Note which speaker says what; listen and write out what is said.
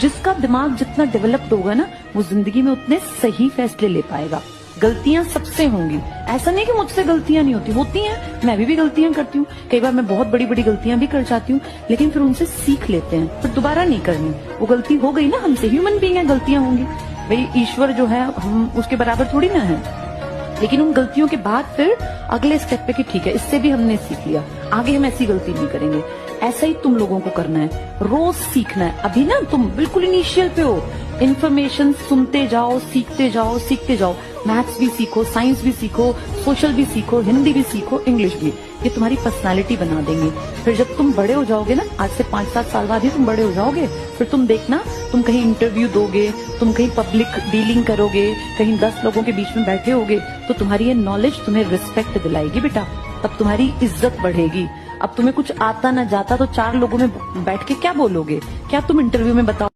Speaker 1: जिसका दिमाग जितना डेवलप्ड होगा ना, वो जिंदगी में उतने सही फैसले ले पाएगा। गलतियां सबसे होंगी, ऐसा नहीं कि मुझसे गलतियां नहीं होती हैं, मैं भी गलतियां करती हूँ। कई बार मैं बहुत बड़ी बड़ी गलतियां भी कर जाती हूँ, लेकिन फिर उनसे सीख लेते हैं, फिर दोबारा नहीं करनी। वो गलती हो गई ना, हमसे, ह्यूमन बीइंग है, गलतियां होंगी भाई। ईश्वर जो है हम उसके बराबर थोड़ी ना है, लेकिन उन गलतियों के बाद फिर अगले स्टेप पे कि ठीक है, इससे भी हमने सीख लिया, आगे हम ऐसी गलती नहीं करेंगे। ऐसा ही तुम लोगों को करना है, रोज सीखना है। अभी ना तुम बिल्कुल इनिशियल पे हो, इन्फॉर्मेशन सुनते जाओ, सीखते जाओ, सीखते जाओ। मैथ्स भी सीखो, साइंस भी सीखो, सोशल भी सीखो, हिंदी भी सीखो, इंग्लिश भी। ये तुम्हारी पर्सनालिटी बना देंगे। फिर जब तुम बड़े हो जाओगे ना, आज से 5-7 साल बाद ही तुम बड़े हो जाओगे, फिर तुम देखना, तुम कहीं इंटरव्यू दोगे, तुम कहीं पब्लिक डीलिंग करोगे, कहीं 10 लोगों के बीच में बैठे होगे, तो तुम्हारी ये नॉलेज तुम्हें रिस्पेक्ट दिलाएगी बेटा, तब तुम्हारी इज्जत बढ़ेगी। अब तुम्हें कुछ आता ना जाता तो 4 लोगों में बैठ के क्या बोलोगे? क्या तुम इंटरव्यू में बताओ